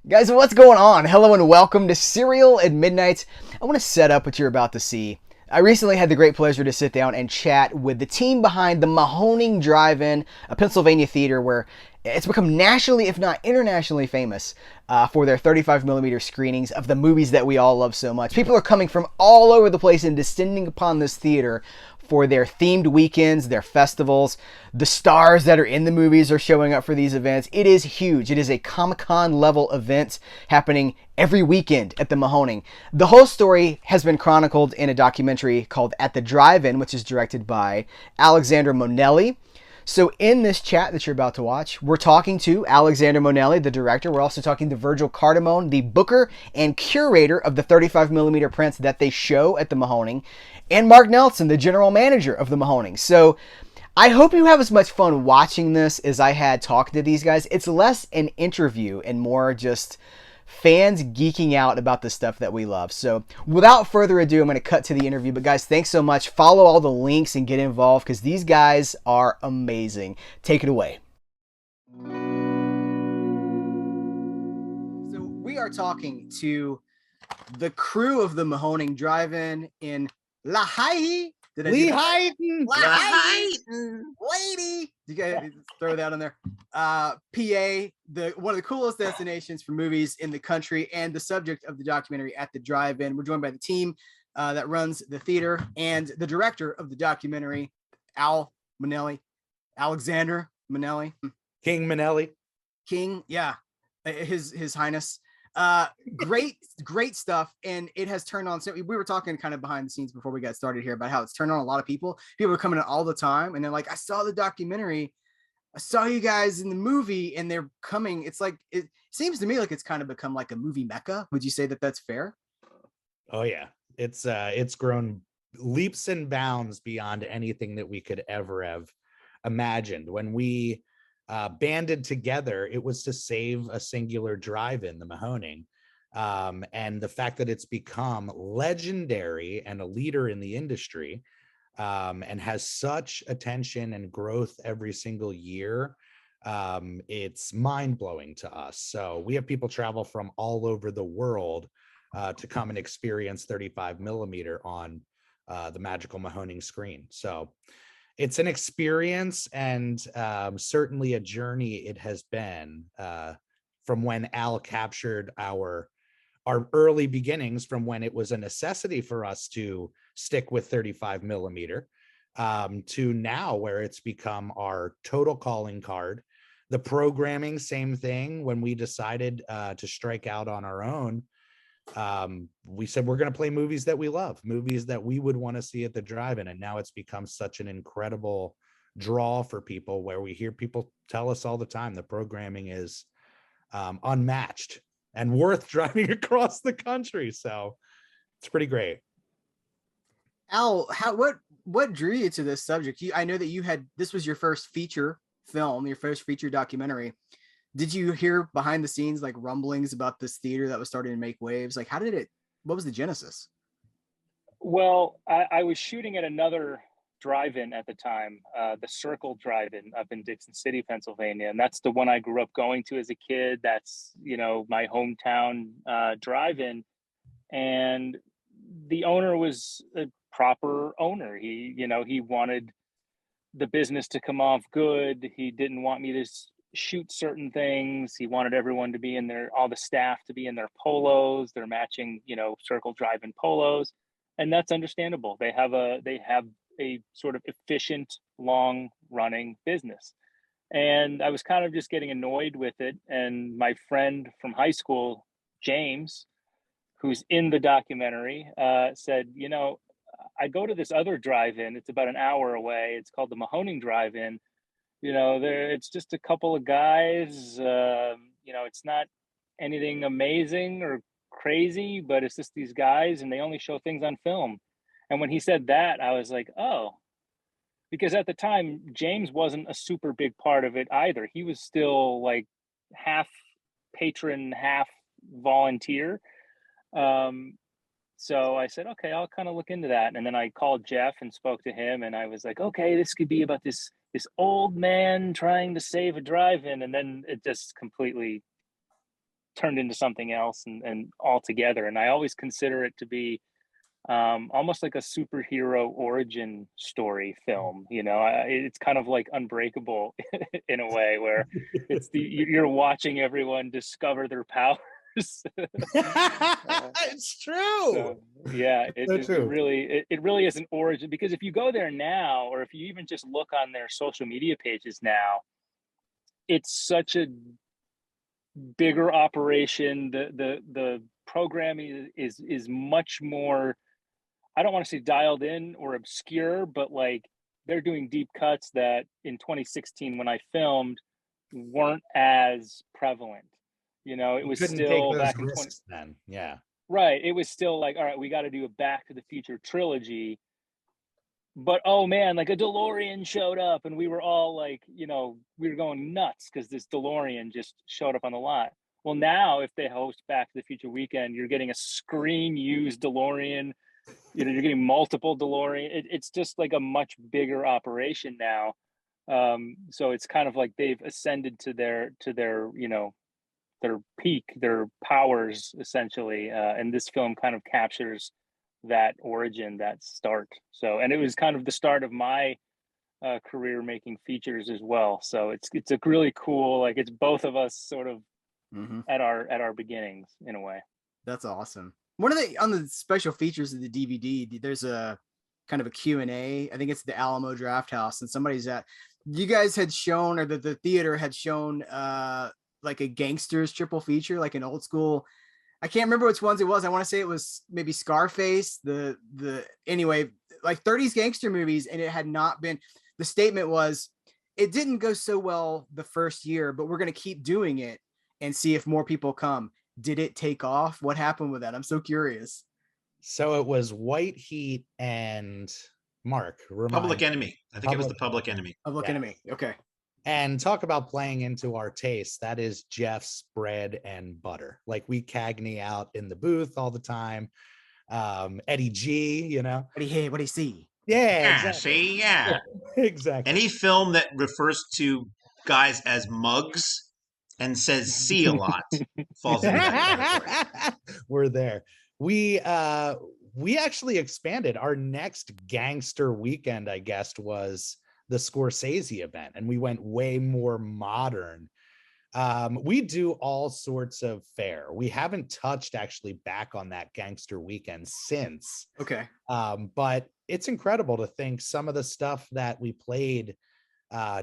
Guys, what's going on? Hello and welcome to Cereal at Midnight. I want to set up what you're about to see. I recently had the great pleasure to sit down and chat with the team behind the Mahoning Drive-In, a Pennsylvania theater where it's become nationally, if not internationally famous for their 35mm screenings of the movies that we all love so much. People are coming from all over the place and descending upon this theater for their themed weekends, their festivals. The stars that are in the movies are showing up for these events. It is huge. It is a Comic-Con level event happening every weekend at the Mahoning. The whole story has been chronicled in a documentary called At the Drive-In, which is directed by Alexander Monelli. So in this chat that you're about to watch, we're talking to Alexander Monelli, the director. We're also talking to Virgil Cardamone, the booker and curator of the 35mm prints that they show at the Mahoning, and Mark Nelson, the general manager of the Mahoning. So I hope you have as much fun watching this as I had talking to these guys. It's less an interview and more just fans geeking out about the stuff that we love. So without further ado, I'm going to cut to the interview. But guys, thanks so much. Follow all the links and get involved because these guys are amazing. Take it away. So we are talking to the crew of the Mahoning Drive-In in Lehigh. Lehigh, lady. You guys throw that on there. PA, one of the coolest destinations for movies in the country, and the subject of the documentary At the Drive-In. We're joined by the team that runs the theater and the director of the documentary, Alexander Monelli, King Monelli. King, yeah, his highness. Great stuff, and it has turned on. So we were talking kind of behind the scenes before we got started here about how it's turned on a lot of people. People are coming in all the time, and they're like, "I saw the documentary, I saw you guys in the movie," and they're coming. It's like it seems to me like it's kind of become like a movie mecca. Would you say that that's fair? Oh yeah, it's grown leaps and bounds beyond anything that we could ever have imagined. When we banded together, it was to save a singular drive-in, the Mahoning. And the fact that it's become legendary and a leader in the industry, and has such attention and growth every single year, it's mind-blowing to us. So we have people travel from all over the world to come and experience 35mm on the magical Mahoning screen. So it's an experience, and certainly a journey it has been, from when Al captured our early beginnings, from when it was a necessity for us to stick with 35mm, to now where it's become our total calling card. The programming, same thing. When we decided to strike out on our own, we said we're going to play movies that we love, movies that we would want to see at the drive-in, and now it's become such an incredible draw for people, where we hear people tell us all the time the programming is unmatched and worth driving across the country. So it's pretty great. Al, what drew you to this subject? I know that this was your first feature film, your first feature documentary. Did you hear behind the scenes like rumblings about this theater that was starting to make waves? Like, what was the genesis? Well, I was shooting at another drive-in at the time, the Circle Drive-In up in Dixon City, Pennsylvania. And that's the one I grew up going to as a kid. That's, my hometown drive-in. And the owner was a proper owner. He wanted the business to come off good. He didn't want me to shoot certain things. He wanted everyone to be all the staff to be in their polos, their matching, Circle Drive-In polos. And that's understandable. They have a sort of efficient, long running business. And I was kind of just getting annoyed with it. And my friend from high school, James, who's in the documentary, said, I go to this other drive-in. It's about an hour away. It's called the Mahoning Drive-In. It's just a couple of guys. It's not anything amazing or crazy, but it's just these guys, and they only show things on film. And when he said that, I was like, oh, because at the time, James wasn't a super big part of it either. He was still like half patron, half volunteer. So I said, okay, I'll kind of look into that. And then I called Jeff and spoke to him, and I was like, okay, this could be about this old man trying to save a drive-in. And then it just completely turned into something else and altogether. And I always consider it to be almost like a superhero origin story film. You know, it's kind of like Unbreakable in a way, where you're watching everyone discover their powers. It's true. So, yeah, So true. it really is an origin, because if you go there now, or if you even just look on their social media pages now, it's such a bigger operation. The programming is much more, I don't want to say dialed in or obscure, but like they're doing deep cuts that in 2016 when I filmed weren't as prevalent. You know, it You was couldn't take still those back in risks then. Yeah. right. It was still like, all right, we got to do a Back to the Future trilogy. But oh man, like a DeLorean showed up and we were all like, you know, we were going nuts because this DeLorean just showed up on the lot. Well, now if they host Back to the Future weekend, you're getting a screen used DeLorean. You know, you're getting multiple DeLorean. It's just like a much bigger operation now. So it's kind of like they've ascended to their you know, their peak, their powers essentially. And this film kind of captures that origin, that start. So, and it was kind of the start of my career making features as well. So it's a really cool, like it's both of us sort of at our beginnings in a way. That's awesome. One of on the special features of the DVD, there's a kind of a Q&A. I think it's the Alamo Draft House, and you guys had shown, or the theater had shown like a gangsters triple feature, like an old school. I can't remember which ones it was. I want to say it was maybe Scarface, anyway, like 30s gangster movies. And it had not been, the statement was, it didn't go so well the first year, but we're going to keep doing it and see if more people come. Did it take off? What happened with that? I'm so curious. So it was White Heat and Mark. Public Enemy. I think it was the Public Enemy. Public Enemy. Okay. And talk about playing into our taste. That is Jeff's bread and butter. Like we Cagney out in the booth all the time. Eddie G, you know. What do you see? Yeah, exactly. See, yeah. Exactly. Any film that refers to guys as mugs and says "see" a lot falls into that category. We're there. We actually expanded. Our next gangster weekend, I guess, was the Scorsese event, and we went way more modern. We do all sorts of fare. We haven't touched actually back on that gangster weekend since. Okay. But it's incredible to think some of the stuff that we played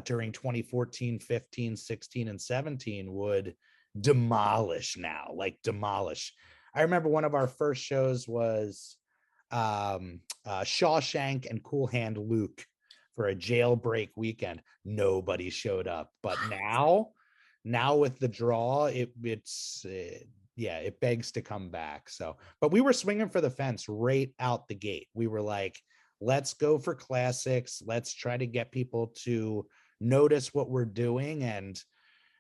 during 2014, 15, 16, and 17 would demolish now, like demolish. I remember one of our first shows was Shawshank and Cool Hand Luke for a jailbreak weekend. Nobody showed up, but now with the draw, it begs to come back. So, but we were swinging for the fence right out the gate. We were like, let's go for classics. Let's try to get people to notice what we're doing. And,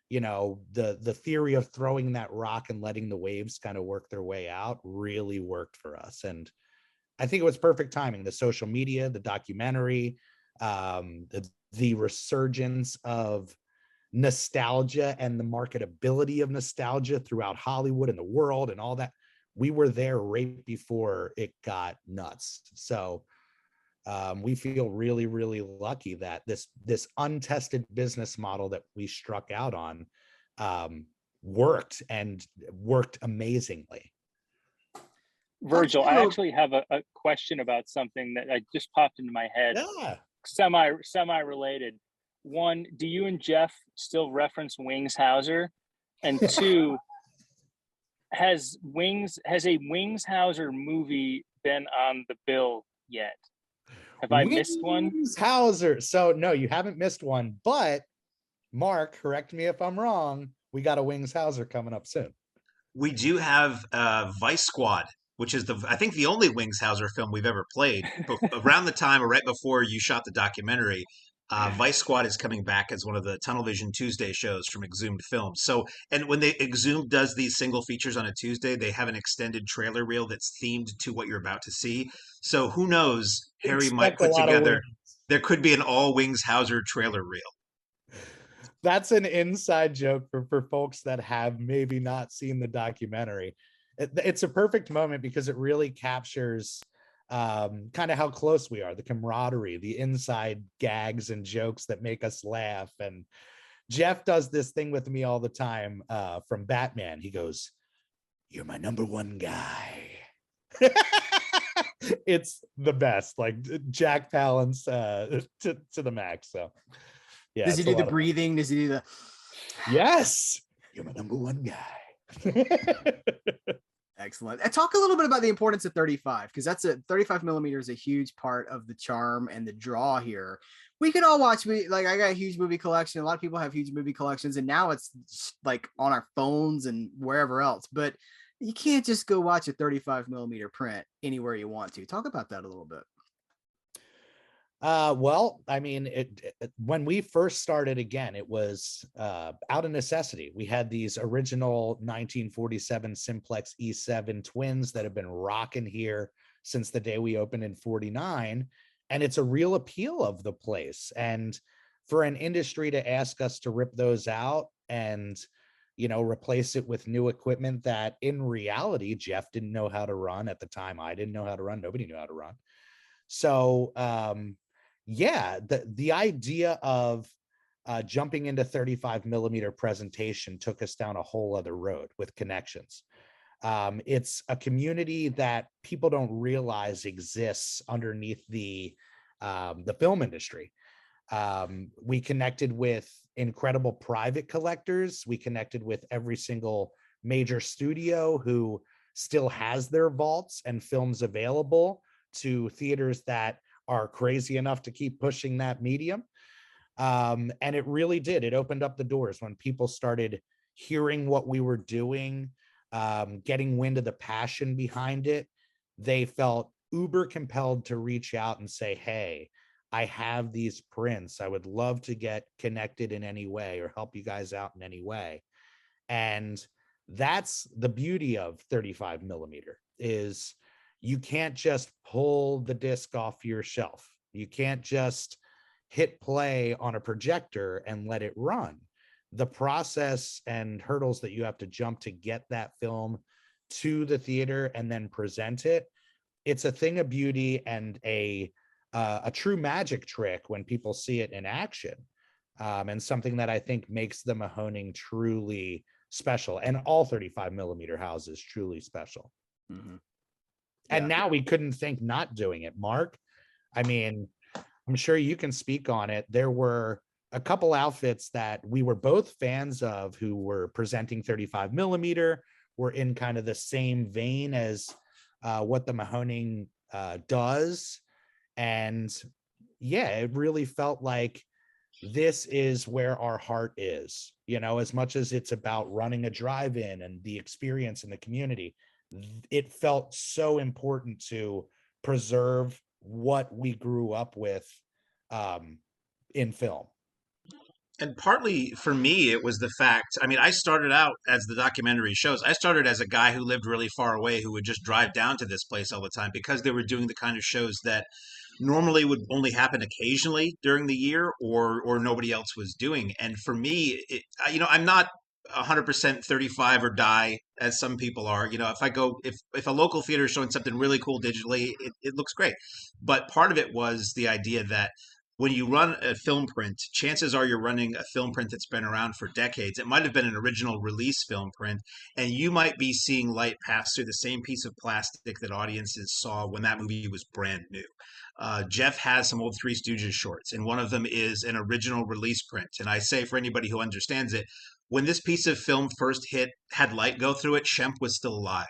you know, the theory of throwing that rock and letting the waves kind of work their way out really worked for us. And I think it was perfect timing. The social media, the documentary, the resurgence of nostalgia and the marketability of nostalgia throughout Hollywood and the world and all that. We were there right before it got nuts. So we feel really, really lucky that this untested business model that we struck out on worked amazingly. Virgil, I actually have a question about something that I just popped into my head. Yeah. Semi-related. One, do you and Jeff still reference Wings Hauser? And two, has a Wings Hauser movie been on the bill yet? Have I missed one? Wings Hauser. So no, you haven't missed one. But Mark, correct me if I'm wrong. We got a Wings Hauser coming up soon. We do have Vice Squad, which is I think the only Wings Hauser film we've ever played. Around the time or right before you shot the documentary, Vice Squad is coming back as one of the Tunnel Vision Tuesday shows from Exhumed Films. So, and when Exhumed does these single features on a Tuesday, they have an extended trailer reel that's themed to what you're about to see. So who knows, Harry might put together, there could be an all Wings Hauser trailer reel. That's an inside joke for folks that have maybe not seen the documentary. It's a perfect moment because it really captures kind of how close we are, the camaraderie, the inside gags and jokes that make us laugh. And Jeff does this thing with me all the time from Batman. He goes, "You're my number one guy." It's the best, like Jack Palance to the max. So yeah. Does he do the breathing? Does he do the? Yes, you're my number one guy. Excellent. And talk a little bit about the importance of 35, because that's a 35 millimeter is a huge part of the charm and the draw here. We can all watch. I got a huge movie collection. A lot of people have huge movie collections, and now it's like on our phones and wherever else. But you can't just go watch a 35 millimeter print anywhere you want to. Talk about that a little bit. Well, I mean, when we first started, again, it was out of necessity. We had these original 1947 Simplex E7 twins that have been rocking here since the day we opened in 49. And it's a real appeal of the place. And for an industry to ask us to rip those out and, replace it with new equipment that in reality, Jeff didn't know how to run at the time. I didn't know how to run. Nobody knew how to run. So, yeah, the idea of jumping into 35 millimeter presentation took us down a whole other road with connections. It's a community that people don't realize exists underneath the film industry. We connected with incredible private collectors. We connected with every single major studio who still has their vaults and films available to theaters that are crazy enough to keep pushing that medium. And it really did. It opened up the doors when people started hearing what we were doing, getting wind of the passion behind it. They felt uber compelled to reach out and say, "Hey, I have these prints. I would love to get connected in any way or help you guys out in any way." And that's the beauty of 35 millimeter is you can't just pull the disc off your shelf. You can't just hit play on a projector and let it run. The process and hurdles that you have to jump to get that film to the theater and then present it, it's a thing of beauty and a true magic trick when people see it in action, and something that I think makes the Mahoning truly special, and all 35 millimeter houses truly special. Mm-hmm. And now we couldn't think not doing it. Mark, I mean, I'm sure you can speak on it. There were a couple outfits that we were both fans of who were presenting 35 millimeter, were in kind of the same vein as what the Mahoning does. And yeah, it really felt like this is where our heart is, as much as it's about running a drive-in and the experience in the community. It felt so important to preserve what we grew up with in film. And partly for me, it was the fact, I mean, I started out, as the documentary shows, I started as a guy who lived really far away who would just drive down to this place all the time because they were doing the kind of shows that normally would only happen occasionally during the year or nobody else was doing. And for me, I'm not 100% 35 or die as some people are. If a local theater is showing something really cool digitally, it looks great. But part of it was the idea that when you run a film print, chances are you're running a film print that's been around for decades. It might have been an original release film print, and you might be seeing light pass through the same piece of plastic that audiences saw when that movie was brand new. Jeff has some old Three Stooges shorts, and one of them is an original release print. And I say, for anybody who understands it, when this piece of film first had light go through it, Shemp was still alive.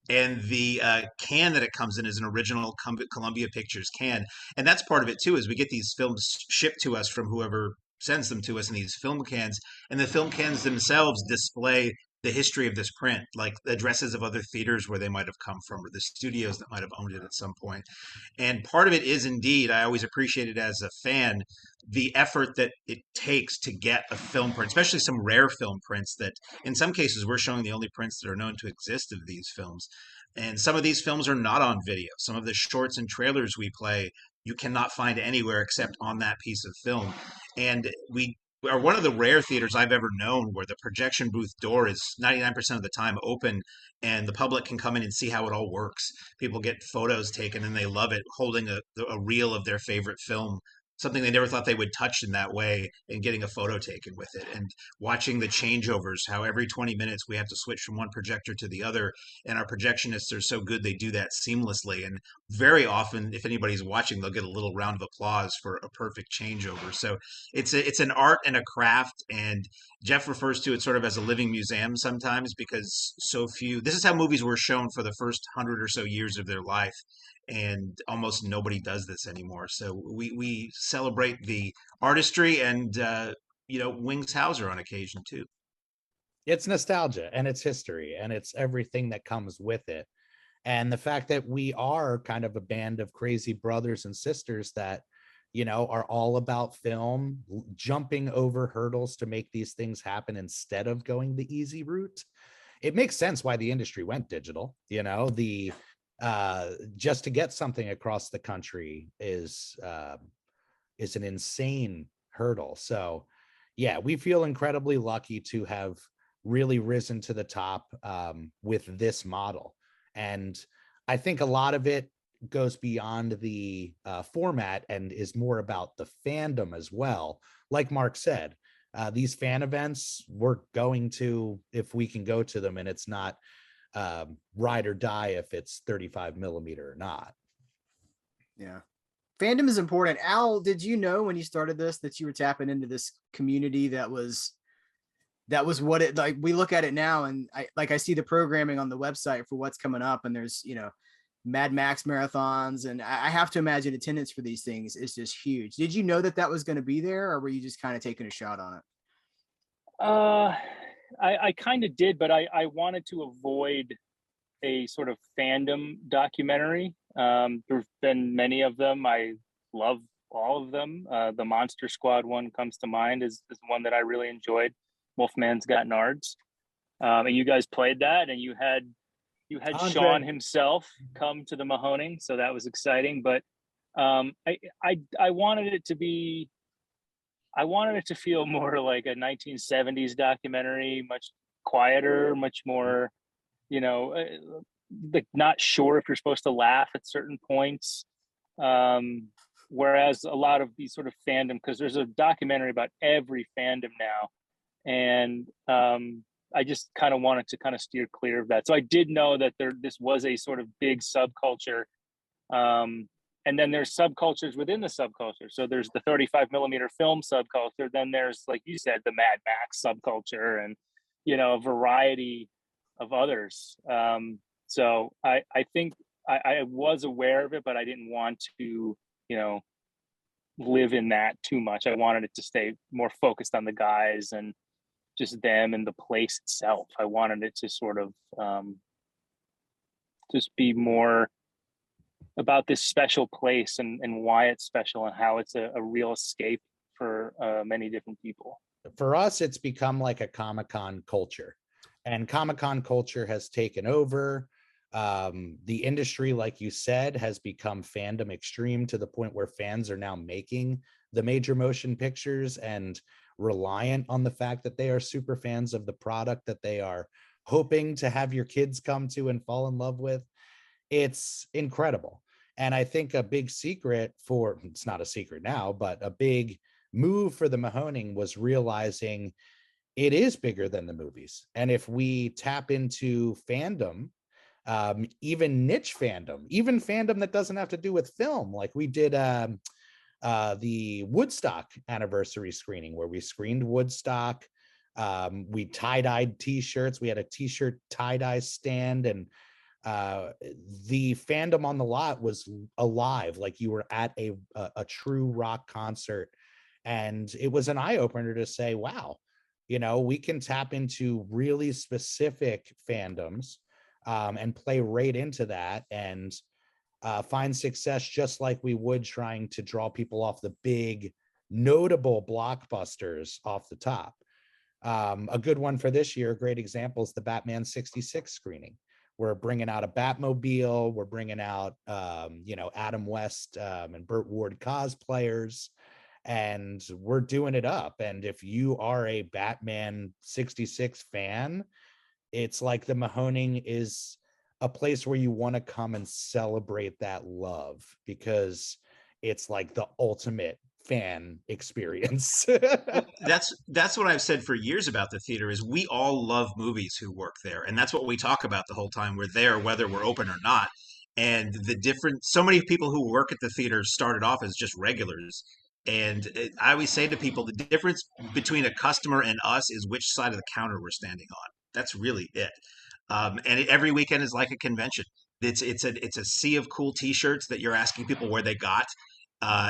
And the can that it comes in is an original Columbia Pictures can. And that's part of it too, is we get these films shipped to us from whoever sends them to us in these film cans. And the film cans themselves display the history of this print, like addresses of other theaters where they might have come from or the studios that might have owned it at some point. And part of it is indeed, I always appreciate it as a fan, the effort that it takes to get a film print, especially some rare film prints that in some cases we're showing the only prints that are known to exist of these films. And some of these films are not on video. Some of the shorts and trailers we play, you cannot find anywhere except on that piece of film. And we are one of the rare theaters I've ever known where the projection booth door is 99% of the time open and the public can come in and see how it all works. People get photos taken and they love it, holding a reel of their favorite film, something they never thought they would touch in that way, and getting a photo taken with it. And watching the changeovers, how every 20 minutes we have to switch from one projector to the other. And our projectionists are so good, they do that seamlessly. And very often, if anybody's watching, they'll get a little round of applause for a perfect changeover. So it's an art and a craft, and Jeff refers to it sort of as a living museum sometimes, because so few, this is how movies were shown for the first 100 or so years of their life, and almost nobody does this anymore. So we celebrate the artistry and Wings Hauser on occasion too. It's nostalgia and it's history and it's everything that comes with it. And the fact that we are kind of a band of crazy brothers and sisters that, are all about film, jumping over hurdles to make these things happen instead of going the easy route. It makes sense why the industry went digital. Just to get something across the country is an insane hurdle. So yeah, we feel incredibly lucky to have really risen to the top with this model. And I think a lot of it goes beyond the format and is more about the fandom as well. Like Mark said, these fan events, we're going to, if we can go to them, and it's not ride or die if it's 35 millimeter or not. Yeah. Fandom is important. Al, did you know when you started this that you were tapping into this community that was what it, like, we look at it now and I see the programming on the website for what's coming up, and there's, Mad Max marathons, and I have to imagine attendance for these things is just huge. Did you know that was going to be there, or were you just kind of taking a shot on it? I kind of did, but I wanted to avoid a sort of fandom documentary. There's been many of them. I love all of them. The Monster Squad one comes to mind is one that I really enjoyed. Wolfman's Got Nards. And you guys played that, and you had Andre. Sean himself come to the Mahoning, so that was exciting. But I wanted it to be, I wanted it to feel more like a 1970s documentary, much quieter, much more, like not sure if you're supposed to laugh at certain points. Whereas a lot of these sort of fandom, because there's a documentary about every fandom now, and I just kind of wanted to kind of steer clear of that. So I did know that this was a sort of big subculture. And then there's subcultures within the subculture. So there's the 35 millimeter film subculture. Then there's, like you said, the Mad Max subculture, and, a variety of others. So I think I was aware of it, but I didn't want to, live in that too much. I wanted it to stay more focused on the guys and just them and the place itself. I wanted it to sort of just be more about this special place and why it's special and how it's a real escape for many different people. For us, it's become like a Comic-Con culture, and Comic-Con culture has taken over. The industry, like you said, has become fandom extreme to the point where fans are now making the major motion pictures and reliant on the fact that they are super fans of the product that they are hoping to have your kids come to and fall in love with. It's incredible. And I think a big secret it's not a secret now, but a big move for the Mahoning was realizing it is bigger than the movies. And if we tap into fandom, even niche fandom, even fandom that doesn't have to do with film, like we did the Woodstock anniversary screening where we screened Woodstock. We tie-dyed t-shirts. We had a t-shirt tie-dye stand, and the fandom on the lot was alive, like you were at a true rock concert. And it was an eye-opener to say, wow, we can tap into really specific fandoms and play right into that and find success just like we would trying to draw people off the big notable blockbusters off the top. A good one for this year, a great example, is the Batman 66 screening. We're bringing out a Batmobile. We're bringing out, Adam West and Burt Ward cosplayers. and we're doing it up. And if you are a Batman 66 fan, it's like the Mahoning is a place where you want to come and celebrate that love, because it's like the ultimate fan experience. Well, that's what I've said for years about the theater is we all love movies who work there, and that's what we talk about the whole time we're there, whether we're open or not. And the different, so many people who work at the theater started off as just regulars. And I always say to people, the difference between a customer and us is which side of the counter we're standing on. That's really it. Every weekend is like a convention. It's a sea of cool T-shirts that you're asking people where they got.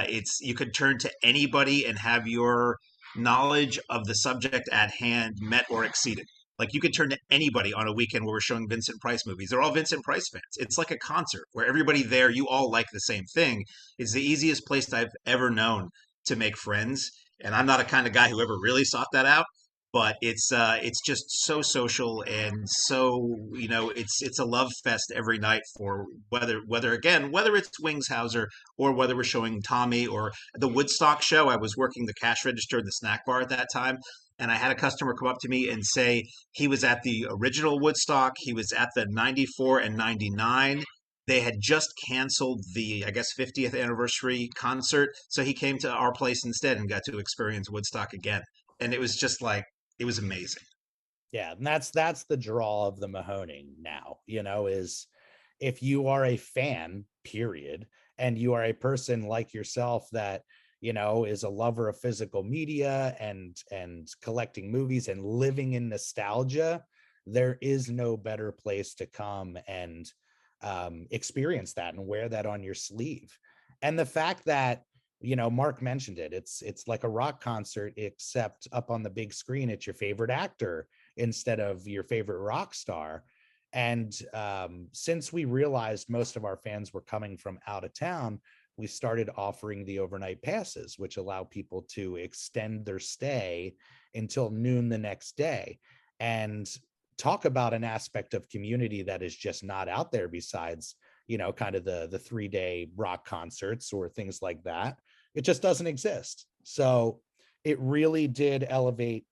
It's you could turn to anybody and have your knowledge of the subject at hand met or exceeded. Like you could turn to anybody on a weekend where we're showing Vincent Price movies. They're all Vincent Price fans. It's like a concert where everybody there, you all like the same thing. It's the easiest place I've ever known to make friends. And I'm not a kind of guy who ever really sought that out, but it's just so social and so it's a love fest every night for whether it's Wings Hauser or whether we're showing Tommy or the Woodstock show. I was working the cash register at the snack bar at that time, and I had a customer come up to me and say he was at the original Woodstock, he was at the 94 and 99. They had just canceled the, I guess, 50th anniversary concert, so he came to our place instead and got to experience Woodstock again. And it was just like, it was amazing. Yeah, and that's the draw of the Mahoning now, is if you are a fan, period, and you are a person like yourself that, is a lover of physical media and collecting movies and living in nostalgia, there is no better place to come and experience that and wear that on your sleeve. And the fact that Mark mentioned it. It's like a rock concert, except up on the big screen, it's your favorite actor instead of your favorite rock star. And since we realized most of our fans were coming from out of town, we started offering the overnight passes, which allow people to extend their stay until noon the next day. And talk about an aspect of community that is just not out there besides kind of the 3-day rock concerts or things like that. It just doesn't exist. So it really did elevate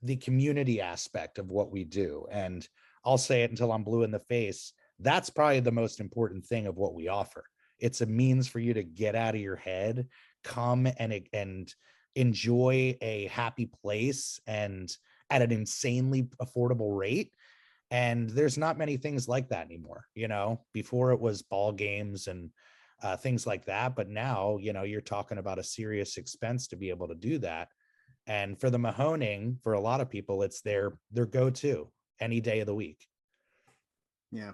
the community aspect of what we do. And I'll say it until I'm blue in the face. That's probably the most important thing of what we offer. It's a means for you to get out of your head, come and enjoy a happy place and at an insanely affordable rate. And there's not many things like that anymore. Before it was ball games and things like that. But now, you're talking about a serious expense to be able to do that. And for the Mahoning, for a lot of people, it's their go-to any day of the week. Yeah.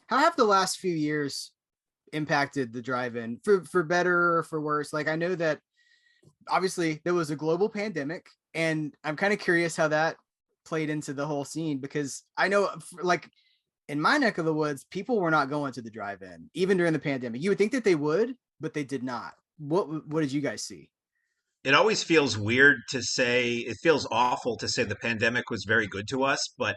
How have the last few years impacted the drive-in for better or for worse? Like, I know that obviously there was a global pandemic, and I'm kind of curious how that played into the whole scene, because I know like in my neck of the woods, people were not going to the drive-in even during the pandemic. You would think that they would, but they did not. What did you guys see? It always feels weird to say, it feels awful to say the pandemic was very good to us, but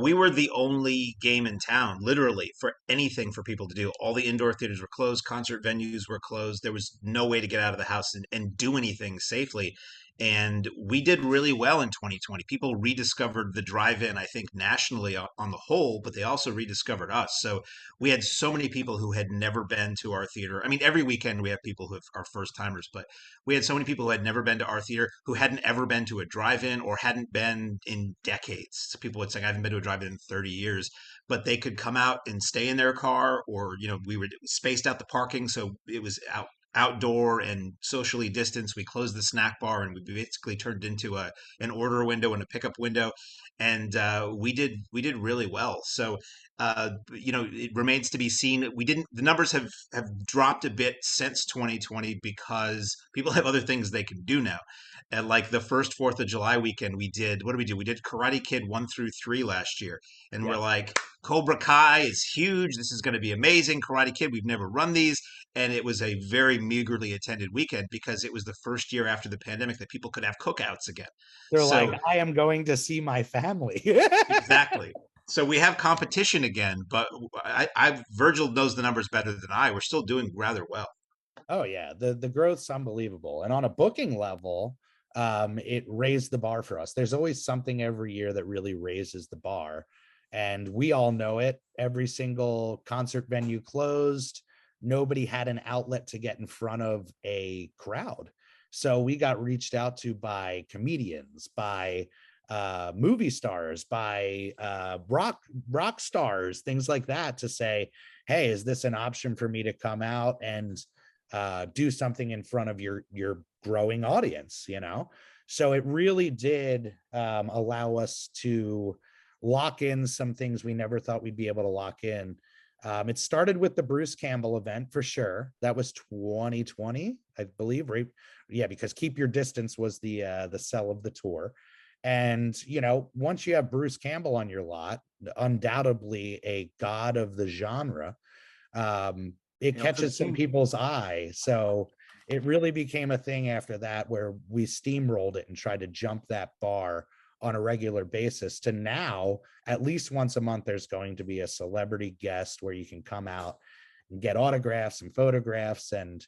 we were the only game in town, literally, for anything for people to do. All the indoor theaters were closed, concert venues were closed. There was no way to get out of the house and do anything safely. And we did really well in 2020. People rediscovered the drive-in, I think, nationally on the whole, but they also rediscovered us. So we had so many people who had never been to our theater. I mean, every weekend we have people who are first timers, but we had so many people who had never been to our theater, who hadn't ever been to a drive-in or hadn't been in decades. So people would say, I haven't been to a drive-in in 30 years, but they could come out and stay in their car, or, we were spaced out the parking. So it was outdoor and socially distanced. We closed the snack bar and we basically turned it into an order window and a pickup window. And we did really well. So it remains to be seen. The numbers have dropped a bit since 2020 because people have other things they can do now. And like the first 4th of July weekend, we did, what did we do? We did Karate Kid 1 through 3 last year. And we're like, Cobra Kai is huge. This is going to be amazing. Karate Kid, we've never run these. And it was a very meagerly attended weekend because it was the first year after the pandemic that people could have cookouts again. They're like, I am going to see my family. Exactly. So we have competition again, but Virgil knows the numbers better than I. We're still doing rather well. Oh yeah, the growth's unbelievable, and on a booking level, it raised the bar for us. There's always something every year that really raises the bar, and we all know it. Every single concert venue closed. Nobody had an outlet to get in front of a crowd, so we got reached out to by comedians, by movie stars, by rock stars, things like that, to say, hey, is this an option for me to come out and do something in front of your growing audience, you know? So it really did allow us to lock in some things we never thought we'd be able to lock in. It started with the Bruce Campbell event for sure. That was 2020, I believe, right? Yeah, because Keep Your Distance was the sell of the tour. And, you know, once you have Bruce Campbell on your lot, undoubtedly a god of the genre, it catches some people's eye. So it really became a thing after that, where we steamrolled it and tried to jump that bar on a regular basis, to now at least once a month there's going to be a celebrity guest where you can come out and get autographs and photographs. And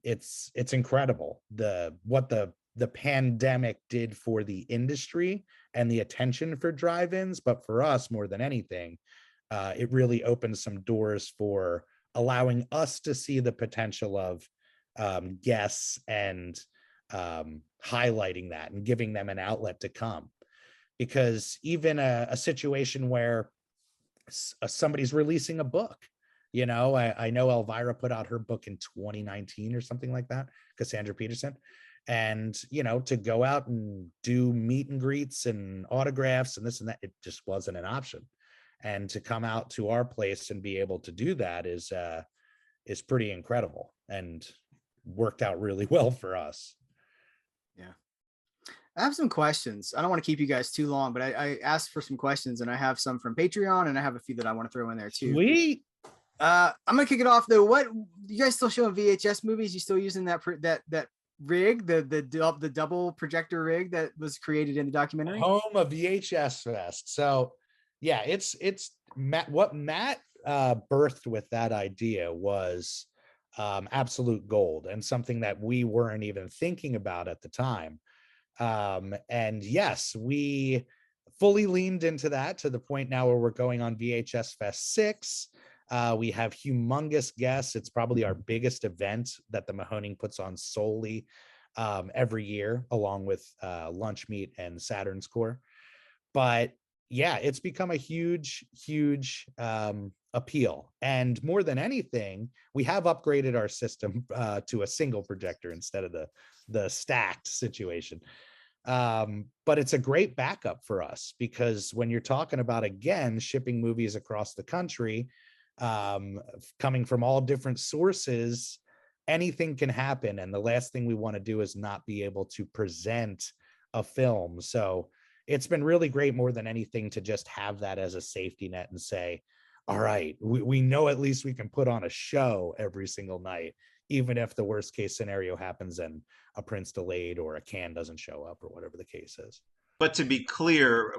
it's incredible what the pandemic did for the industry and the attention for drive-ins. But for us, more than anything, it really opened some doors for allowing us to see the potential of guests, and highlighting that and giving them an outlet to come. Because even a situation where somebody's releasing a book, you know, I know Elvira put out her book in 2019 or something like that, Cassandra Peterson. And, you know, to go out and do meet and greets and autographs and this and that, it just wasn't an option. And to come out to our place and be able to do that is pretty incredible, and worked out really well for us. Yeah. I have some questions. I don't want to keep you guys too long, but I asked for some questions, and I have some from Patreon, and I have a few that I want to throw in there too. Sweet. I'm gonna kick it off though. What, you guys still showing VHS movies? You still using that rig, the double projector rig that was created in the documentary? Home of VHS Fest. So yeah, it's what Matt birthed with that idea was absolute gold, and something that we weren't even thinking about at the time. And yes, we fully leaned into that, to the point now where we're going on VHS Fest 6. We have humongous guests. It's probably our biggest event that the Mahoning puts on solely every year, along with Lunch Meat and Saturn's Core. But yeah, it's become a huge appeal. And more than anything, we have upgraded our system to a single projector instead of the stacked situation. But it's a great backup for us, because when you're talking about, again, shipping movies across the country, coming from all different sources, anything can happen. And the last thing we want to do is not be able to present a film. So it's been really great, more than anything, to just have that as a safety net and say, all right, we know at least we can put on a show every single night, even if the worst case scenario happens and a print's delayed or a can doesn't show up or whatever the case is. But to be clear,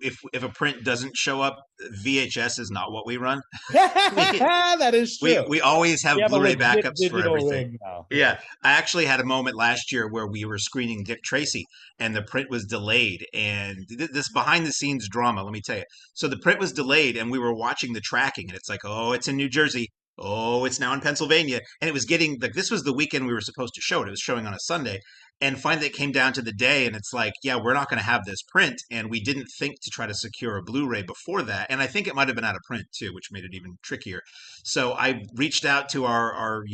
if a print doesn't show up, VHS is not what we run. That is true. We always have Blu-ray backups for everything. Yeah, I actually had a moment last year where we were screening Dick Tracy, and the print was delayed. And this behind the scenes drama, let me tell you. So the print was delayed, and we were watching the tracking, and it's like, oh, it's in New Jersey. Oh, it's now in Pennsylvania. And it was getting like, this was the weekend we were supposed to show it. It was showing on a Sunday. And finally it came down to the day, and it's like, yeah, we're not going to have this print. And we didn't think to try to secure a Blu-ray before that. And I think it might have been out of print too, which made it even trickier. So I reached out to our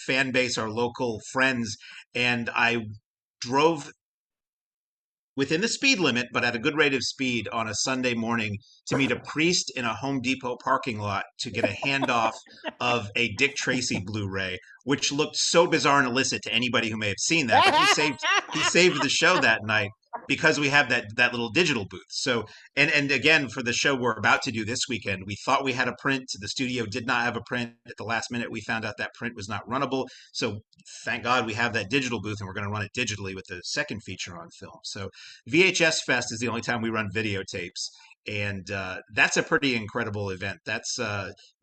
fan base, our local friends, and I drove within the speed limit, but at a good rate of speed on a Sunday morning to meet a priest in a Home Depot parking lot to get a handoff of a Dick Tracy Blu-ray, which looked so bizarre and illicit to anybody who may have seen that. But he saved the show that night because we have that little digital booth. So, and again, for the show we're about to do this weekend, we thought we had a print. The studio did not have a print. At the last minute, we found out that print was not runnable. So thank God we have that digital booth, and we're going to run it digitally with the second feature on film. So VHS Fest is the only time we run videotapes. and that's a pretty incredible event. That's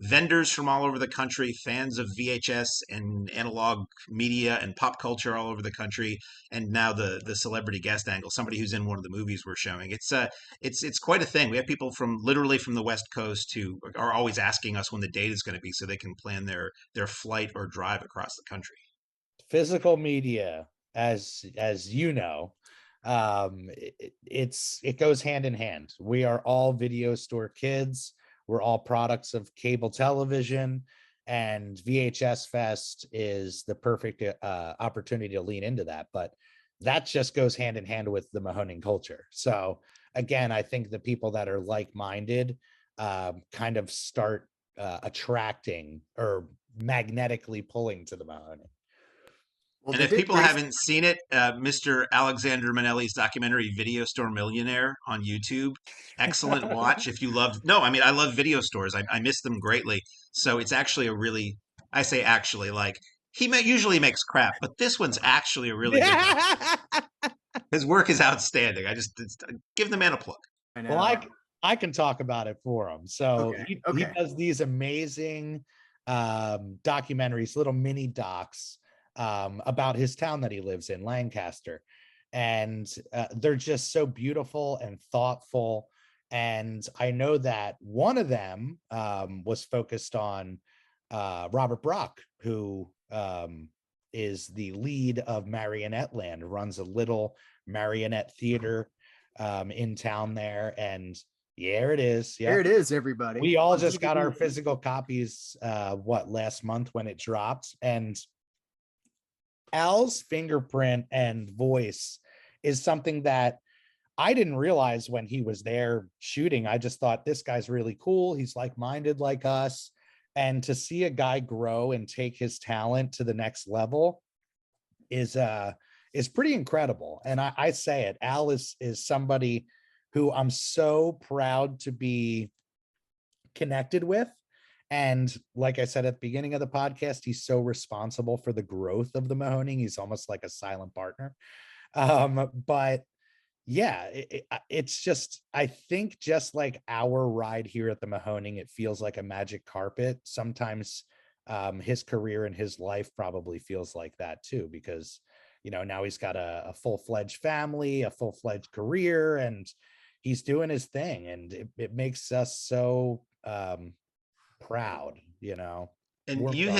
vendors from all over the country, fans of VHS and analog media and pop culture all over the country, and now the celebrity guest angle, somebody who's in one of the movies we're showing. It's quite a thing. We have people from literally from the West Coast who are always asking us when the date is going to be so they can plan their flight or drive across the country. Physical media, as you know, it goes hand in hand. We are all video store kids. We're all products of cable television, and VHS Fest is the perfect opportunity to lean into that. But that just goes hand in hand with the Mahoning culture. So again, I think the people that are like-minded kind of start attracting or magnetically pulling to the Mahoning. Well, And if people haven't seen it, Mr. Alexander Monelli's documentary "Video Store Millionaire" on YouTube, excellent watch. If you love, no, I mean I love video stores. I miss them greatly. So it's actually a really, I say actually, like usually makes crap, but this one's actually a really good one. His work is outstanding. Give the man a plug. I know. Well, I can talk about it for him. So Okay, he does these amazing documentaries, little mini docs about his town that he lives in, Lancaster. And they're just so beautiful and thoughtful. And I know that one of them was focused on Robert Brock, who is the lead of Marionette Land, runs a little marionette theater in town there. And there it is. There it is, everybody. We all just got our physical copies last month when it dropped. And Al's fingerprint and voice is something that I didn't realize when he was there shooting. I just thought this guy's really cool. He's like-minded like us. And to see a guy grow and take his talent to the next level is pretty incredible. And I say it, Al is somebody who I'm so proud to be connected with. And like I said at the beginning of the podcast, he's so responsible for the growth of the Mahoning. He's almost like a silent partner. But yeah, it's just, I think just like our ride here at the Mahoning, it feels like a magic carpet. Sometimes his career and his life probably feels like that too, because, you know, now he's got a full-fledged family, a full-fledged career, and he's doing his thing. And it makes us so proud, you know. And you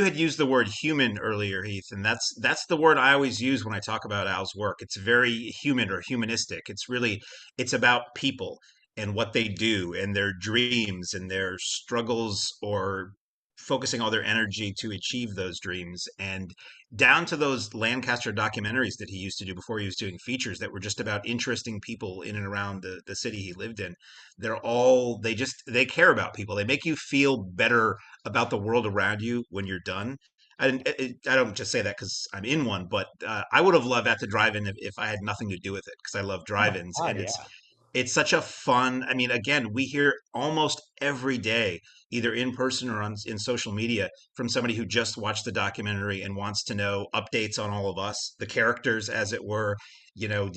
had used the word human earlier, Heath, and that's the word I always use when I talk about Al's work. It's very human or humanistic. It's about people and what they do and their dreams and their struggles, or focusing all their energy to achieve those dreams, and down to those Lancaster documentaries that he used to do before he was doing features that were just about interesting people in and around the city he lived in. They care about people. They make you feel better about the world around you when you're done. I don't just say that because I'm in one, but I would have loved at the drive-in if I had nothing to do with it, because I love drive-ins. And it's such a fun, I mean, again, we hear almost every day, either in person or in social media, from somebody who just watched the documentary and wants to know updates on all of us, the characters, as it were. You know,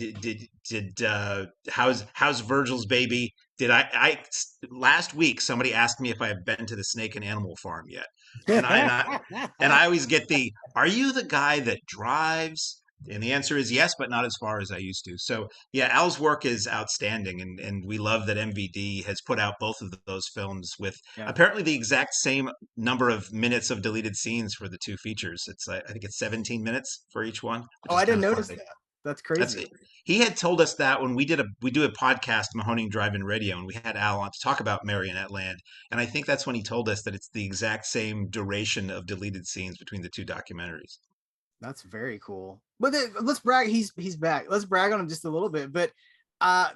how's Virgil's baby? Last week somebody asked me if I have been to the Snake and Animal Farm yet, and I always get are you the guy that drives? And the answer is yes, but not as far as I used to. So yeah, Al's work is outstanding, and we love that MVD has put out both of those films with apparently the exact same number of minutes of deleted scenes for the two features. I think it's 17 minutes for each one. Oh, I didn't notice that. That's crazy. He had told us that when we do a podcast, Mahoning Drive-In Radio, and we had Al on to talk about Marionette Land, and I think that's when he told us that it's the exact same duration of deleted scenes between the two documentaries. That's very cool. But let's brag. He's back. Let's brag on him just a little bit. But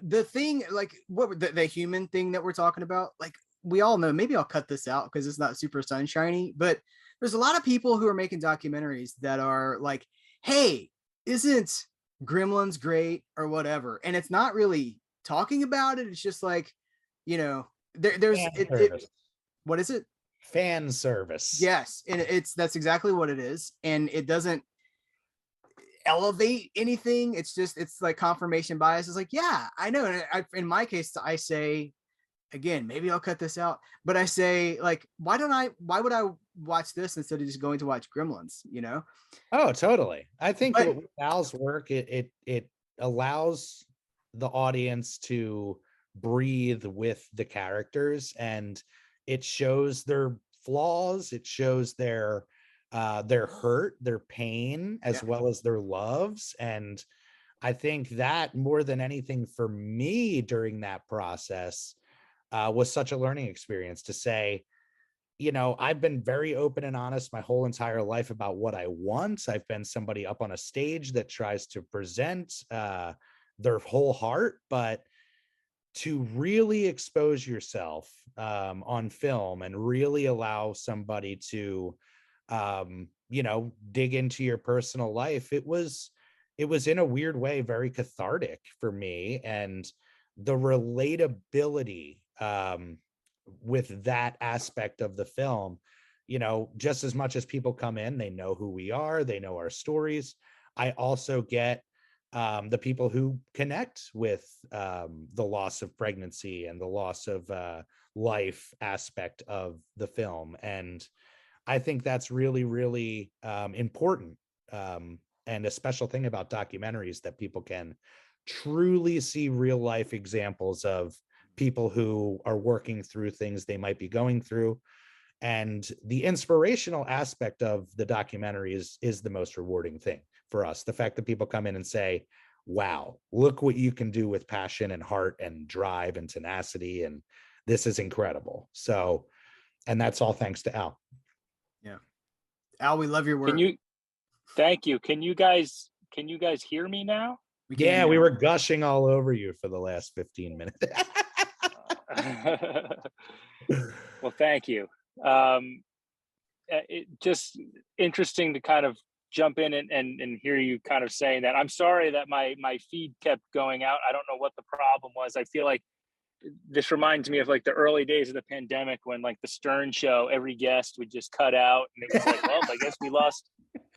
the thing, like the human thing that we're talking about, like we all know. Maybe I'll cut this out because it's not super sunshiny. But there's a lot of people who are making documentaries that are like, "Hey, isn't Gremlins great?" or whatever, and it's not really talking about it. It's just like, you know, there's what is it? Fan service. Yes, and that's exactly what it is, and it doesn't. elevate anything. It's like confirmation bias. It's like, yeah, I know. And in my case, I say, again, maybe I'll cut this out, but I say, like, why would I watch this instead of just going to watch Gremlins, you know? Oh, totally. I think But with Al's work, it allows the audience to breathe with the characters, and it shows their flaws. It shows their hurt, their pain, as well as their loves. And I think that more than anything for me during that process was such a learning experience to say, you know, I've been very open and honest my whole entire life about what I want. I've been somebody up on a stage that tries to present their whole heart, but to really expose yourself on film and really allow somebody to, you know, dig into your personal life, it was in a weird way very cathartic for me. And the relatability with that aspect of the film, you know, just as much as people come in, they know who we are, they know our stories. I also get the people who connect with the loss of pregnancy and the loss of life aspect of the film. And I think that's really, really important. And a special thing about documentaries that people can truly see real life examples of people who are working through things they might be going through. And the inspirational aspect of the documentary is the most rewarding thing for us. The fact that people come in and say, wow, look what you can do with passion and heart and drive and tenacity. And this is incredible. So, and that's all thanks to Al. Yeah. Al, we love your work. Thank you. Can you guys hear me now? We were gushing all over you for the last 15 minutes. Well, thank you. It just interesting to kind of jump in and hear you kind of saying that. I'm sorry that my feed kept going out. I don't know what the problem was. I feel like this reminds me of like the early days of the pandemic when like the Stern show, every guest would just cut out, and it was like, well, I guess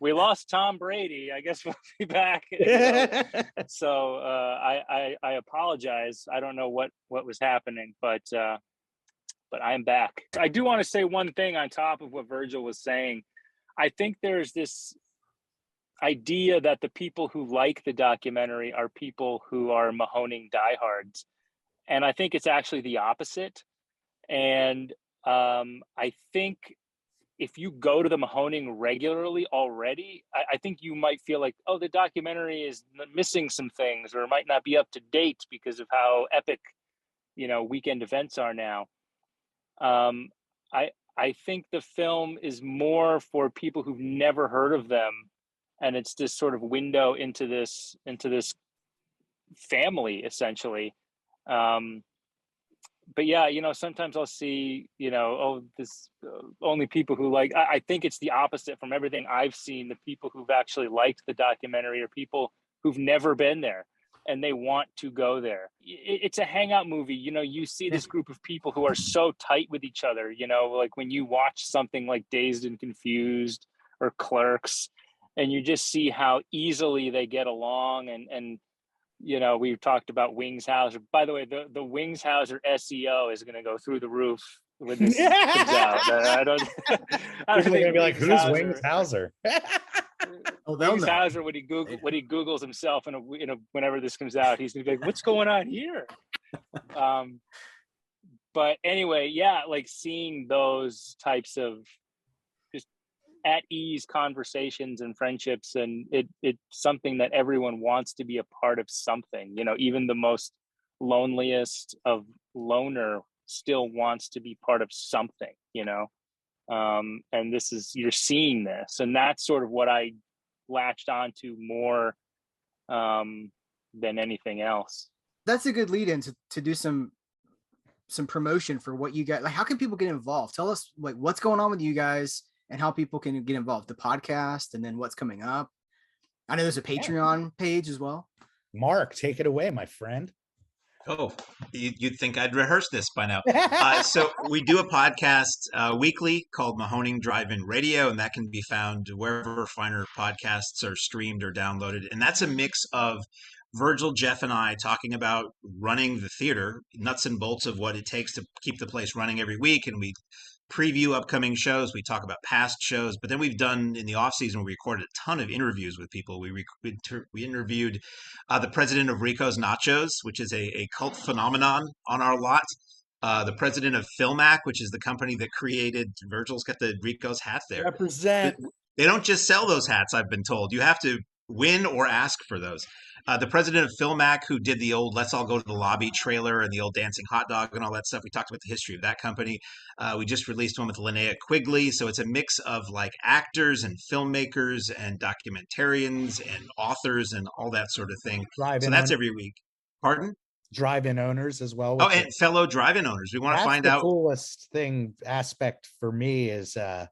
we lost Tom Brady. I guess we'll be back. You know? So I apologize. I don't know what was happening, but I'm back. I do want to say one thing on top of what Virgil was saying. I think there's this idea that the people who like the documentary are people who are Mahoning diehards. And I think it's actually the opposite. And I think if you go to the Mahoning regularly already, I think you might feel like, oh, the documentary is missing some things, or it might not be up to date because of how epic, you know, weekend events are now. I think the film is more for people who've never heard of them, and it's this sort of window into this family, essentially. But yeah, you know, sometimes I'll see, you know, oh, this only people who like. I think it's the opposite from everything I've seen. The people who've actually liked the documentary are people who've never been there, and they want to go there. It's a hangout movie. You know, you see this group of people who are so tight with each other, you know, like when you watch something like Dazed and Confused or Clerks, and you just see how easily they get along. And you know, we've talked about Wings Hauser. By the way, the Wings Hauser SEO is going to go through the roof when this comes out. I don't think going to be like, who's Wings Hauser? Oh, Wings Hauser, when he Googles himself whenever this comes out, he's gonna be like, what's going on here? But anyway, yeah, like seeing those types of just at ease conversations and friendships, and it's something that everyone wants to be a part of something, you know, even the most loneliest of loner still wants to be part of something, you know. And you're seeing this, and that's sort of what I latched onto more than anything else. That's a good lead in to do some promotion for what you guys like. How can people get involved? Tell us like what's going on with you guys and how people can get involved. The podcast, and then what's coming up. I know there's a Patreon page as well. Mark, take it away, my friend. Oh, you'd think I'd rehearsed this by now. So we do a podcast weekly called Mahoning Drive-In Radio, and that can be found wherever finer podcasts are streamed or downloaded. And that's a mix of Virgil, Jeff, and I talking about running the theater, nuts and bolts of what it takes to keep the place running every week. And we preview upcoming shows. We talk about past shows, but then we've done in the off season, we recorded a ton of interviews with people. We interviewed the president of Rico's Nachos, which is a cult phenomenon on our lot. The president of Filmac, which is the company that created Virgil's got the Rico's hat there. Represent. They don't just sell those hats, I've been told. You have to win or ask for those. The president of Filmac, who did the old "Let's All Go to the Lobby" trailer and the old dancing hot dog and all that stuff. We talked about the history of that company. We just released one with Linnea Quigley. So it's a mix of like actors and filmmakers and documentarians and authors and all that sort of thing. So that's every week. Pardon? Drive-in owners as well. Oh, and fellow drive-in owners. We want to find out. The coolest aspect for me is, I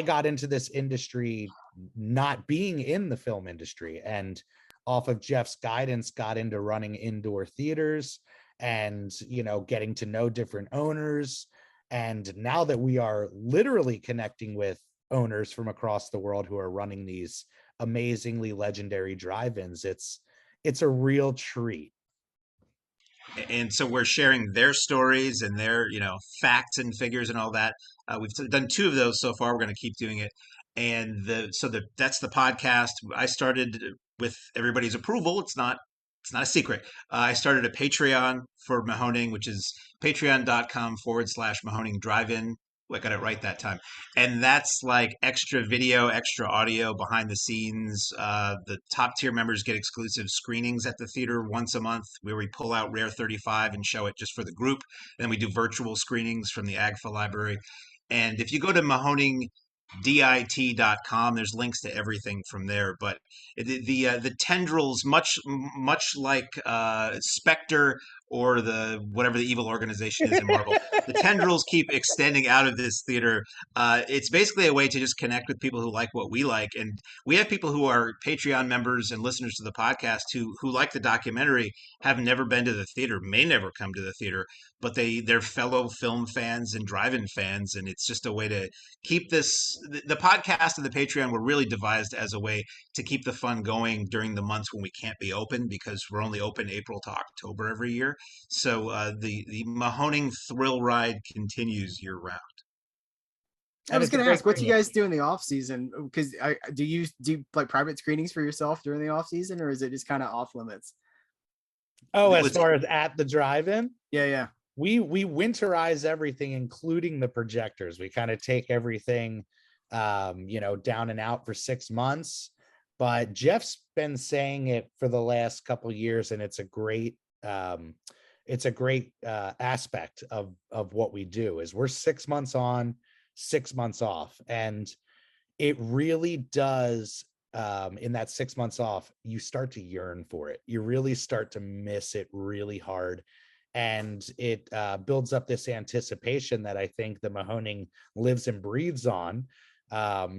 got into this industry not being in the film industry, and off of Jeff's guidance got into running indoor theaters and, getting to know different owners. And now that we are literally connecting with owners from across the world who are running these amazingly legendary drive-ins, it's a real treat. And so we're sharing their stories and their, facts and figures and all that. We've done 2 of those so far. We're going to keep doing it. And that's the podcast. I started with everybody's approval. It's not a secret. I started a Patreon for Mahoning, which is patreon.com/Mahoning Drive-In. I got it right that time. And that's like extra video, extra audio behind the scenes. The top tier members get exclusive screenings at the theater once a month where we pull out Rare 35 and show it just for the group. And then we do virtual screenings from the AGFA library. And if you go to MahoningDIT.com, there's links to everything from there. But the tendrils, much like Spectre or the whatever the evil organization is in Marvel, the tendrils keep extending out of this theater. It's basically a way to just connect with people who like what we like, and we have people who are Patreon members and listeners to the podcast who like the documentary, have never been to the theater, may never come to the theater, but they're fellow film fans and drive-in fans, and it's just a way to keep the podcast and the Patreon were really devised as a way to keep the fun going during the months when we can't be open, because we're only open April to October every year. So the Mahoning thrill ride continues year round. I was going to ask, what do you guys do in the off season? Because do you do like private screenings for yourself during the off season, or is it just kind of off limits? Oh, as far as at the drive-in? Yeah. We winterize everything, including the projectors. We kind of take everything, down and out for 6 months. But Jeff's been saying it for the last couple of years, and it's a great aspect of what we do. Is we're 6 months on, 6 months off, and it really does. In that 6 months off, you start to yearn for it. You really start to miss it really hard. And it builds up this anticipation that I think the Mahoning lives and breathes on.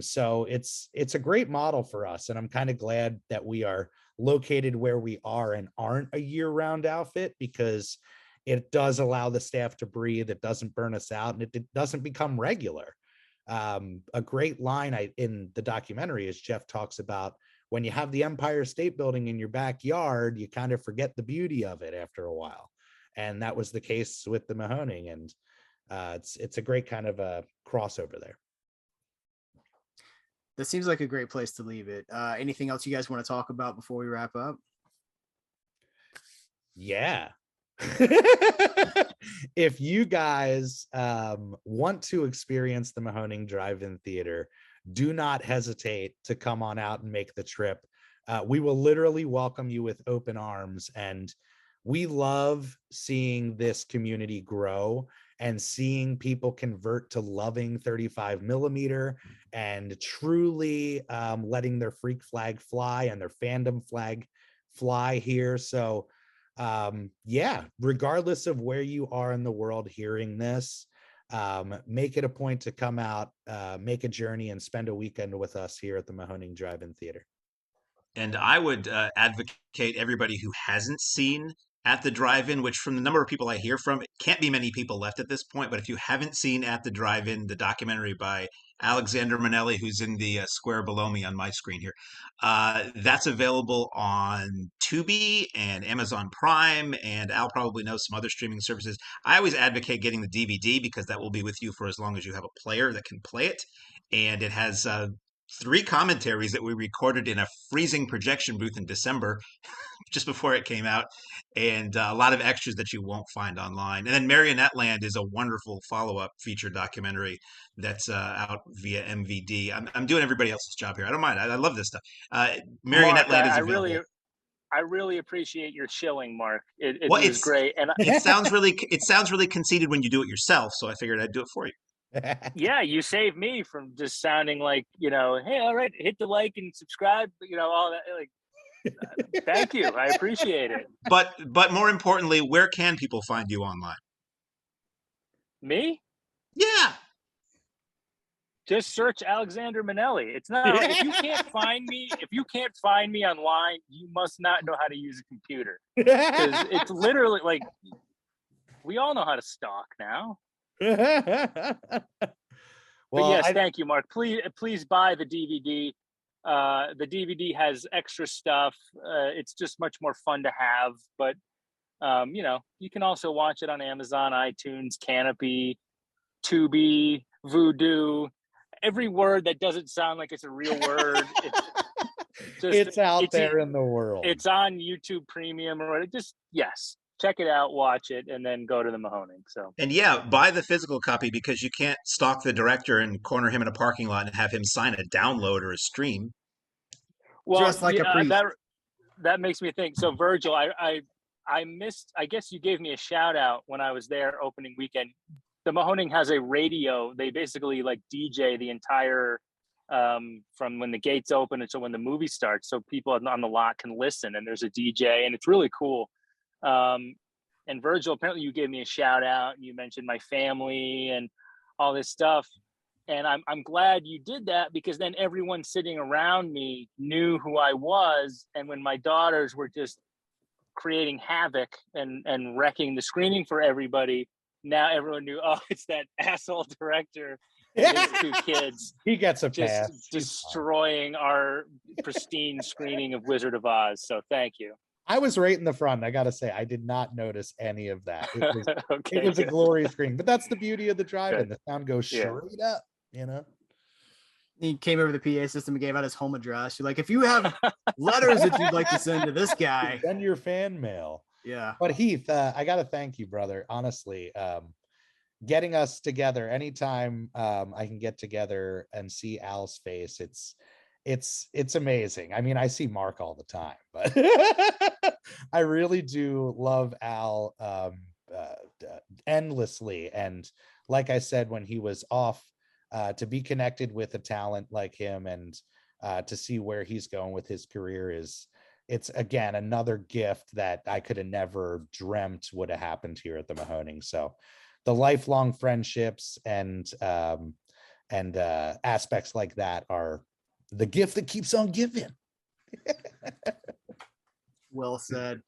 So it's a great model for us. And I'm kind of glad that we are located where we are and aren't a year-round outfit, because it does allow the staff to breathe. It doesn't burn us out, and it doesn't become regular. A great line in the documentary is Jeff talks about when you have the Empire State Building in your backyard, you kind of forget the beauty of it after a while. And that was the case with the Mahoning. And it's a great kind of a crossover there. That seems like a great place to leave it. Anything else you guys want to talk about before we wrap up? Yeah. If you guys want to experience the Mahoning Drive-In Theater, do not hesitate to come on out and make the trip. We will literally welcome you with open arms, and we love seeing this community grow and seeing people convert to loving 35 millimeter and truly letting their freak flag fly and their fandom flag fly here. So regardless of where you are in the world hearing this, make it a point to come out, make a journey, and spend a weekend with us here at the Mahoning Drive-In Theater. And I would advocate everybody who hasn't seen At the Drive-In, which from the number of people I hear from, it can't be many people left at this point. But if you haven't seen At the Drive-In, the documentary by Alexander Monelli, who's in the square below me on my screen here, that's available on Tubi and Amazon Prime, and Al probably knows some other streaming services. I always advocate getting the DVD because that will be with you for as long as you have a player that can play it. And it has 3 commentaries that we recorded in a freezing projection booth in December just before it came out, and a lot of extras that you won't find online. And then Marionette Land is a wonderful follow-up feature documentary that's out via MVD. I'm doing everybody else's job here. I don't mind. I love this stuff. Marionette Mark, Land is available. I really appreciate your shilling, Mark. It Well, was great, and it sounds really conceited when you do it yourself. So I figured I'd do it for you. yeah, you saved me from just sounding like, hey, all right, hit the like and subscribe, all that. Like, thank you, I appreciate it. But more importantly, where can people find you online? Me? Yeah. Just search Alexander Monelli. It's not if you can't find me online, you must not know how to use a computer. Because it's literally like we all know how to stalk now. Well, but yes, thank you, Mark. Please buy the DVD. The DVD has extra stuff. It's just much more fun to have. But you can also watch it on Amazon, iTunes, Canopy, Tubi, Vudu. Every word that doesn't sound like it's a real word. It's out there in the world. It's on YouTube Premium or just check it out, watch it, and then go to the Mahoning. So and buy the physical copy because you can't stalk the director and corner him in a parking lot and have him sign a download or a stream. Well, Just like a priest. That makes me think. So Virgil, I missed. I guess you gave me a shout out when I was there opening weekend. The Mahoning has a radio. They basically like DJ the entire from when the gates open until when the movie starts, so people on the lot can listen. And there's a DJ, and it's really cool. And Virgil, apparently you gave me a shout out and you mentioned my family and all this stuff. And I'm glad you did that because then everyone sitting around me knew who I was. And when my daughters were just creating havoc and wrecking the screening for everybody, now everyone knew, oh, it's that asshole director and his 2 kids. He gets a just pass. destroying our pristine screening of Wizard of Oz. So thank you. I was right in the front. I got to say, I did not notice any of that. It was, okay, it was a glorious screen, but that's the beauty of the drive-in. The sound goes straight up, He came over the PA system and gave out his home address. You're like, if you have letters that you'd like to send to this guy, send your fan mail. Yeah. But Heath, I got to thank you, brother. Honestly, getting us together anytime I can get together and see Al's face. It's amazing. I mean, I see Mark all the time, but I really do love Al endlessly. And like I said, when he was off, to be connected with a talent like him and to see where he's going with his career it's again another gift that I could have never dreamt would have happened here at the Mahoning. So the lifelong friendships and aspects like that are the gift that keeps on giving. Well said.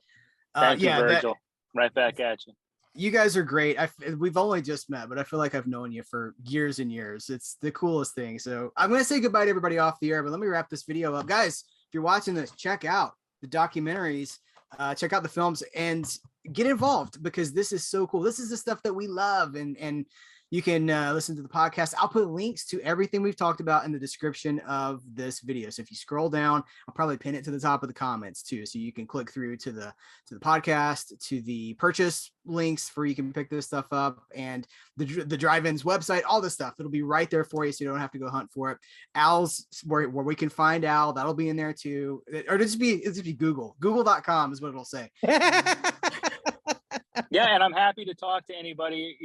Thank you, Virgil. Right back at you. You guys are great. We've only just met, but I feel like I've known you for years and years. It's the coolest thing. So I'm going to say goodbye to everybody off the air, but let me wrap this video up. Guys, if you're watching this, check out the documentaries, check out the films, and get involved because this is so cool. This is the stuff that we love, and you can listen to the podcast. I'll put links to everything we've talked about in the description of this video. So if you scroll down, I'll probably pin it to the top of the comments too. So you can click through to the podcast, to the purchase links for you can pick this stuff up, and the drive-in's website, all this stuff. It'll be right there for you, so you don't have to go hunt for it. Al's where we can find Al, that'll be in there too. Or it'll just be Google. Google.com is what it'll say. Yeah, and I'm happy to talk to anybody,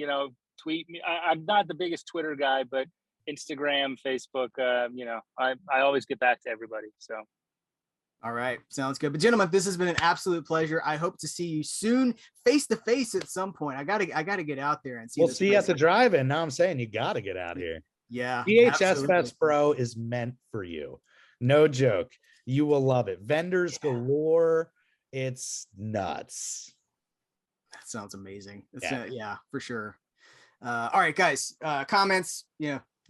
tweet me. I'm not the biggest Twitter guy, but Instagram, Facebook, I always get back to everybody. So. All right. Sounds good. But gentlemen, this has been an absolute pleasure. I hope to see you soon face to face at some point. I gotta get out there and see. We'll see you at the drive-in. Now I'm saying you got to get out here. Yeah. VHS Fest Pro is meant for you. No joke. You will love it. Vendors galore. It's nuts. sounds amazing. Yeah. Yeah, for sure. All right, guys, comments,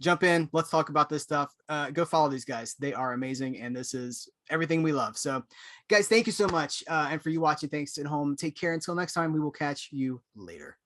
jump in. Let's talk about this stuff. Go follow these guys. They are amazing. And this is everything we love. So guys, thank you so much. And for you watching, thanks at home. Take care. Until next time, we will catch you later.